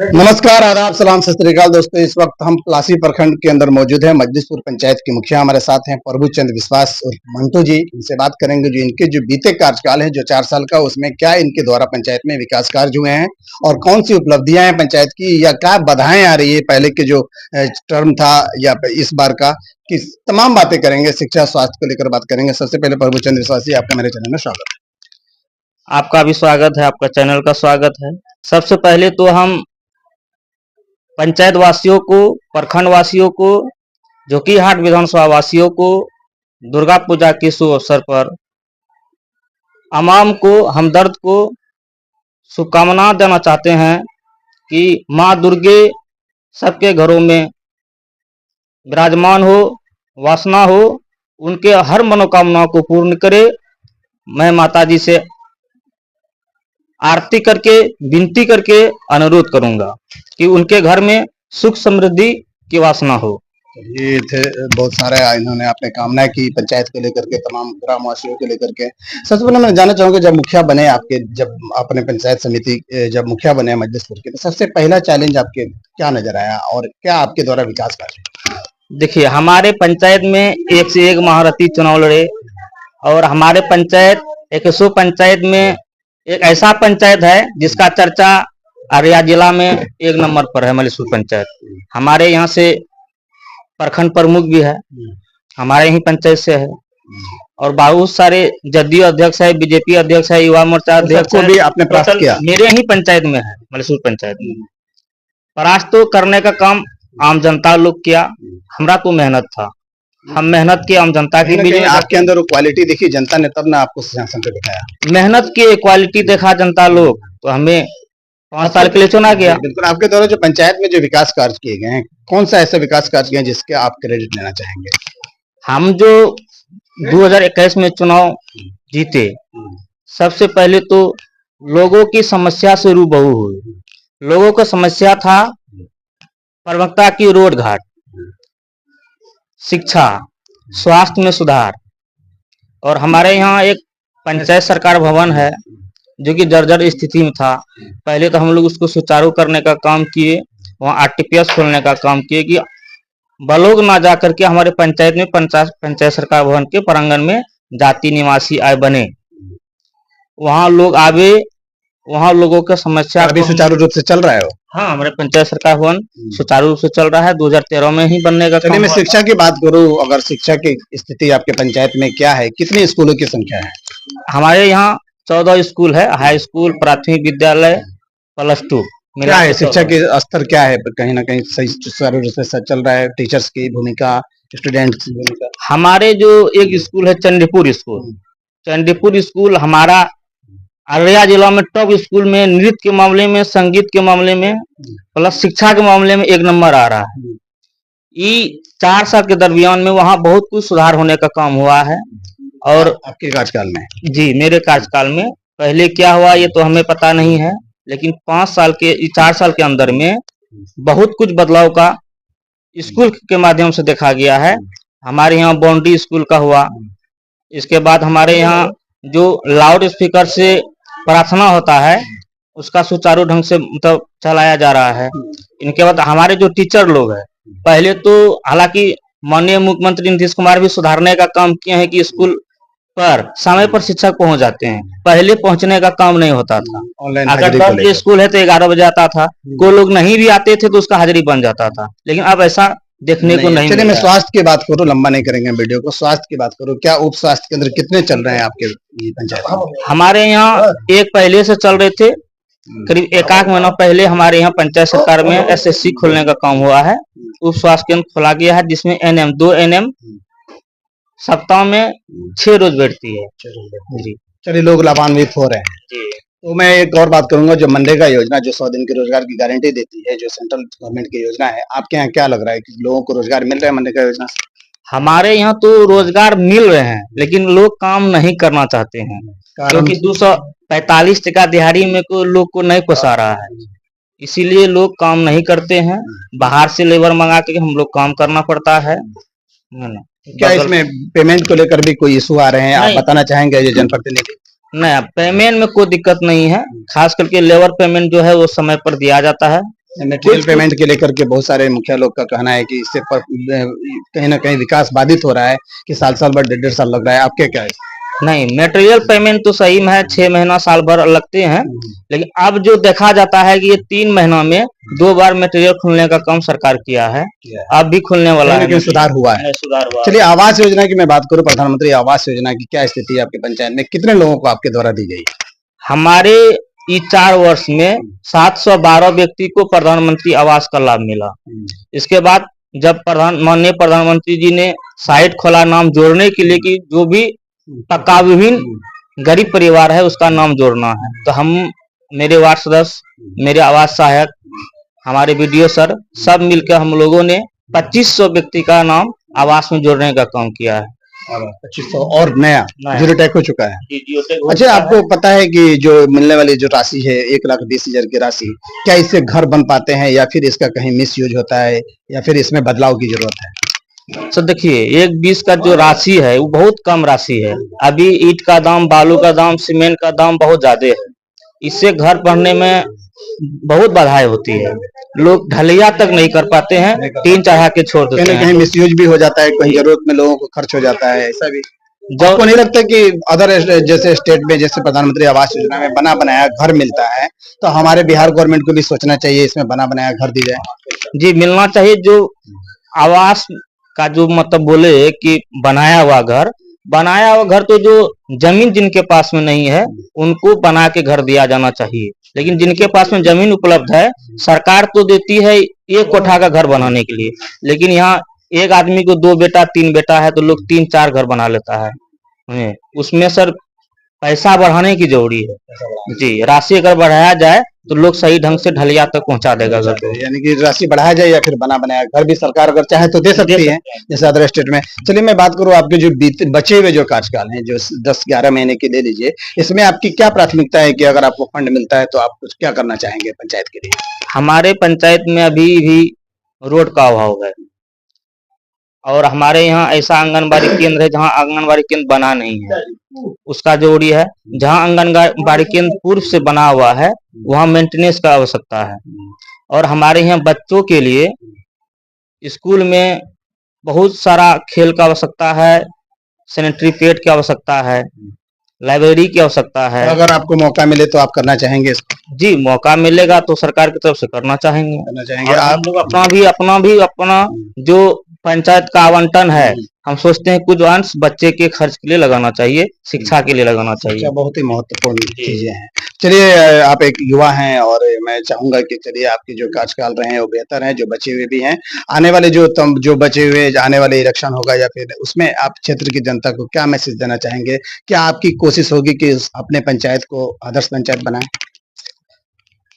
नमस्कार, आदाब, सलाम, सत श्री अकाल दोस्तों। इस वक्त हम पलासी प्रखंड के अंदर मौजूद हैं। मजलिसपुर पंचायत के मुखिया हमारे साथ हैं, प्रभु चंद विश्वास और मंटू जी। इनसे बात करेंगे जो इनके जो बीते कार्यकाल है जो 4 साल का, उसमें क्या इनके द्वारा पंचायत में विकास कार्य हुए हैं और कौन सी उपलब्धियां हैं पंचायत की, या क्या बाधाएं आ रही है पहले के जो टर्म था या इस बार का, कि तमाम बातें करेंगे। शिक्षा, स्वास्थ्य को लेकर बात करेंगे। सबसे पहले प्रभु चंद विश्वास जी, आपका मेरे चैनल में स्वागत है। आपका भी स्वागत है, आपका चैनल का स्वागत है। सबसे पहले तो हम पंचायत वासियों को, प्रखंड वासियों को, जोकीहाट विधानसभा वासियों को दुर्गा पूजा के शुभ अवसर पर अवाम को, हमदर्द को शुभकामना देना चाहते हैं कि माँ दुर्गे सबके घरों में विराजमान हो, वासना हो, उनके हर मनोकामनाओं को पूर्ण करे। मैं माता जी से आरती करके, विनती करके अनुरोध करूंगा कि उनके घर में सुख समृद्धि की वासना हो। ये थे बहुत सारे इन्होंने अपने कामनाएं की पंचायत को लेकर के, तमाम ग्रामवासियों को लेकर के। सबसे पहले मैं जानना चाहूंगा, जब मुखिया बने आपके, जब अपने पंचायत समिति जब मुखिया बने मजलिसपुर के, तो सबसे पहला चैलेंज आपके क्या नजर आया और क्या आपके द्वारा विकास कार्य? देखिए, हमारे पंचायत में एक से एक महारथी चुनाव लड़े और हमारे पंचायत 100 पंचायत में एक ऐसा पंचायत है जिसका चर्चा अररिया जिला में 1 नंबर पर है, मजलिसपुर पंचायत। हमारे यहाँ से प्रखंड प्रमुख भी है, हमारे ही पंचायत से है, और बहुत सारे जदयू अध्यक्ष है, बीजेपी अध्यक्ष है, युवा मोर्चा अध्यक्ष को भी आपने प्राप्त किया? मेरे ही पंचायत में है, मजलिसपुर पंचायत में। परास्त तो करने का काम आम जनता लोग किया, हमरा तो मेहनत था, हम मेहनत की, आम जनता की भी। आपके अंदर वो क्वालिटी देखी जनता ने, तब ना आपको सिंहासन पे बिठाया। मेहनत की क्वालिटी देखा जनता लोग, तो हमें 5 साल के लिए चुना गया। बिल्कुल। आपके द्वारा जो पंचायत में जो विकास कार्य किए गए हैं, कौन सा ऐसा विकास कार्य किए हैं जिसके आप क्रेडिट लेना चाहेंगे? हम जो 2021 में चुनाव जीते, सबसे पहले तो लोगों की समस्या से रूबरू हुए। लोगों का समस्या था प्रमुखता की रोड घाट, शिक्षा, स्वास्थ्य में सुधार। और हमारे यहाँ एक पंचायत सरकार भवन है जो कि जर्जर स्थिति में था। पहले तो हम लोग उसको सुचारू करने का काम किए, वहाँ आरटीपीएस खोलने का काम किए कि बलोग ना जा करके हमारे पंचायत में पंचायत सरकार भवन के प्रांगण में जाति निवासी आय बने, वहाँ लोग आवे, वहाँ लोगों का समस्या अभी सुचारू रूप से चल रहा है। हाँ, हमारे पंचायत सरकार भवन सुचारू रूप से चल रहा है। 2013 में ही बनने का। चलिए मैं शिक्षा की बात करूँ, अगर शिक्षा की स्थिति आपके पंचायत में क्या है, कितने स्कूलों की संख्या है? हमारे यहाँ 14 स्कूल है, हाई स्कूल, प्राथमिक विद्यालय, +2। क्या है शिक्षा के स्तर, क्या है? कहीं ना कहीं सही सुचारू रूप से चल रहा है? टीचर्स की भूमिका, स्टूडेंट्स की भूमिका? हमारे जो एक स्कूल है चंडीपुर स्कूल, चंडीपुर स्कूल हमारा अररिया जिला में टॉप स्कूल में, नृत्य के मामले में, संगीत के मामले में, प्लस शिक्षा के मामले में 1 नंबर आ रहा है। ये 4 साल के दरमियान में वहाँ बहुत कुछ सुधार होने का काम हुआ है। और आपके कार्यकाल में? जी, मेरे कार्यकाल में पहले क्या हुआ ये तो हमें पता नहीं है, लेकिन 4 साल के अंदर में बहुत कुछ बदलाव का स्कूल के माध्यम से देखा गया है। हमारे यहाँ बाउंड्री स्कूल का हुआ, इसके बाद हमारे यहाँ जो लाउड स्पीकर से प्रार्थना होता है उसका सुचारू ढंग से मतलब चलाया जा रहा है। इनके बाद हमारे जो टीचर लोग हैं, पहले तो हालांकि माननीय मुख्यमंत्री नीतीश कुमार भी सुधारने का काम किए हैं कि स्कूल पर समय पर शिक्षक पहुंच जाते हैं। पहले पहुंचने का काम नहीं होता था। अगर 10 बजे स्कूल है तो 11 बजे आता था, कोई लोग नहीं भी आते थे तो उसका हाजिरी बन जाता था, लेकिन अब ऐसा देखने को नहीं। चलिए मैं स्वास्थ्य की बात करूँ, लंबा नहीं करेंगे वीडियो को। स्वास्थ्य की बात करूँ, क्या उप स्वास्थ्य केंद्र कितने चल रहे हैं आपके पंचायत? हमारे यहाँ एक पहले से चल रहे थे, करीब 1 महीना पहले हमारे यहाँ पंचायत सरकार में एसएससी खोलने का काम हुआ है। उप स्वास्थ्य केंद्र खोला गया है जिसमें 2 एनएम सप्ताह में 6 रोज बैठती है जी। चलिए, लोग लाभान्वित हो रहे हैं जी। तो मैं एक और बात करूंगा, जो मनरेगा योजना जो 100 दिन के रोजगार की गारंटी देती है, जो सेंट्रल गवर्नमेंट की योजना है, आपके यहाँ क्या लग रहा है कि लोगों को रोजगार मिल रहा है मनरेगा योजना से? हमारे यहाँ तो रोजगार मिल रहे हैं, लेकिन लोग काम नहीं करना चाहते हैं क्योंकि 245 टका दिहाड़ी में को लोग को नहीं पोसा रहा है, इसीलिए लोग काम नहीं करते हैं। बाहर से लेबर मंगा के हम लोग काम करना पड़ता है ना। क्या इसमें पेमेंट को लेकर भी कोई इशू आ रहे हैं? आप बताना चाहेंगे ये जनप्रतिनिधि? नहीं, पेमेंट में कोई दिक्कत नहीं है, खास करके लेबर पेमेंट जो है वो समय पर दिया जाता है। मटेरियल पेमेंट के लेकर के बहुत सारे मुखिया लोग का कहना है कि इससे कहीं ना कहीं विकास बाधित हो रहा है कि साल भर 1.5 साल लग रहा है, आपके क्या है? नहीं, मटेरियल पेमेंट तो सही में है, 6 महीना साल भर लगते हैं, लेकिन अब जो देखा जाता है कि ये 3 महीना में 2 बार मटेरियल खुलने का काम सरकार किया है, अब भी खुलने वाला है, लेकिन सुधार हुआ है। सुधार हुआ। चलिए, आवास योजना की मैं बात करूं, प्रधानमंत्री आवास योजना की क्या स्थिति है आपके पंचायत में, कितने लोगों को आपके द्वारा दी गई? हमारे इस 4 वर्ष में 712 व्यक्ति को प्रधानमंत्री आवास का लाभ मिला। इसके बाद जब माननीय प्रधानमंत्री जी ने साइट खोला नाम जोड़ने के लिए कि जो भी पक्का विभिन्न गरीब परिवार है उसका नाम जोड़ना है, तो हम, मेरे वार्ड सदस्य, मेरे आवास सहायक, हमारे बीडीओ सर, सब मिलकर हम लोगों ने 2500 व्यक्ति का नाम आवास में जोड़ने का काम किया है। 2500 और नया जीरो टैग हो चुका है। अच्छा, है। आपको पता है कि जो मिलने वाली जो राशि है 1,20,000 की राशि, क्या इससे घर बन पाते हैं या फिर इसका कहीं मिस यूज होता है या फिर इसमें बदलाव की जरूरत है? सर देखिए, 1,20 का जो राशि है वो बहुत कम राशि है। अभी ईंट का दाम, बालू का दाम, सीमेंट का दाम बहुत ज्यादा है, इससे घर बनने में बहुत बाधाएं होती है, लोग ढलैया तक नहीं कर पाते हैं, टीन चढ़ा के छोड़ देते हैं। कहीं मिस यूज भी हो जाता है, कहीं जरूरत में लोगों को खर्च हो जाता है, ऐसा भी आपको नहीं लगता कि अदर जैसे स्टेट में, जैसे प्रधानमंत्री आवास योजना में बना बनाया घर मिलता है, तो हमारे बिहार गवर्नमेंट को भी सोचना चाहिए इसमें बना बनाया घर दी जाए? जी, मिलना चाहिए। जो आवास का जो मतलब बोले कि बनाया हुआ घर तो जो जमीन जिनके पास में नहीं है उनको बना के घर दिया जाना चाहिए, लेकिन जिनके पास में जमीन उपलब्ध है, सरकार तो देती है 1 कोठा का घर बनाने के लिए, लेकिन यहाँ एक आदमी को 2 बेटा 3 बेटा है तो लोग 3-4 घर बना लेता है। उसमें सर पैसा बढ़ाने की जरूरी है जी, राशि अगर बढ़ाया जाए तो लोग सही ढंग से ढलिया तक पहुंचा देगा घर को। यानी कि राशि बढ़ाया जाए या फिर बना बनाया घर भी सरकार अगर चाहे तो दे सकती है, जैसे अदर स्टेट में। चलिए, मैं बात करूं आपके जो बचे हुए जो कार्यकाल हैं, जो 10-11 महीने की ले लीजिए, इसमें आपकी क्या प्राथमिकता है कि अगर आपको फंड मिलता है तो आप कुछ क्या करना चाहेंगे पंचायत के लिए? हमारे पंचायत में अभी भी रोड का अभाव है और हमारे यहाँ ऐसा आंगनबाड़ी केंद्र है जहाँ आंगनबाड़ी केंद्र बना नहीं है, उसका जरूरी है। जहाँ आंगनबाड़ी केंद्र पूर्व से बना हुआ है वहाँ मेंटेनेंस का आवश्यकता है, और हमारे यहाँ बच्चों के लिए स्कूल में बहुत सारा खेल का आवश्यकता है, सैनिटरी पैड की आवश्यकता है, लाइब्रेरी की आवश्यकता है। अगर आपको मौका मिले तो आप करना चाहेंगे इसको? जी, मौका मिलेगा तो सरकार की तरफ से करना चाहेंगे। आप लोग अपना जो पंचायत का आवंटन है, हम सोचते हैं कुछ अंश बच्चे के खर्च के लिए लगाना चाहिए, शिक्षा के लिए लगाना चाहिए। बहुत ही महत्वपूर्ण चीजें हैं। चलिए, आप एक युवा हैं और मैं चाहूंगा कि चलिए आपके जो कार्यकाल रहे हैं वो बेहतर हैं, जो बचे हुए भी हैं, आने वाले जो बचे हुए आने वाले इलेक्शन होगा या फिर उसमें आप क्षेत्र की जनता को क्या मैसेज देना चाहेंगे? क्या आपकी कोशिश होगी कि अपने पंचायत को आदर्श पंचायत बनाएं?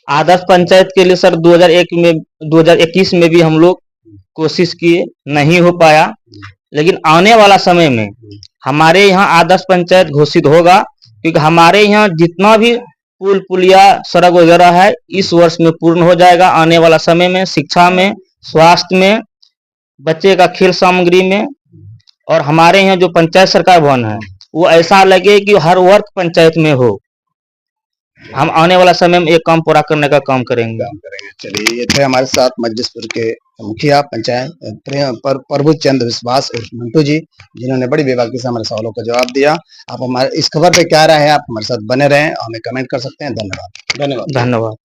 आदर्श पंचायत के लिए सर 2021 में भी हम लोग कोशिश किए, नहीं हो पाया, लेकिन आने वाला समय में हमारे यहाँ आदर्श पंचायत घोषित होगा, क्योंकि हमारे यहाँ जितना भी पुल पुलिया सड़क वगैरह है इस वर्ष में पूर्ण हो जाएगा। आने वाला समय में शिक्षा में, स्वास्थ्य में, बच्चे का खेल सामग्री में, और हमारे यहाँ जो पंचायत सरकार भवन है वो ऐसा लगे कि हर वर्ग पंचायत में हो। हम आने वाला समय में एक काम पूरा करने का काम करेंगे। चलिए, ये थे हमारे साथ मजलिसपुर के मुखिया पंचायत प्रभु चंद विश्वास और मंटू जी, जिन्होंने बड़ी बेबाकी से हमारे सवालों का जवाब दिया। आप हमारे इस खबर पे क्या राय है, आप हमारे साथ बने रहें, हमें कमेंट कर सकते हैं। धन्यवाद। धन्यवाद।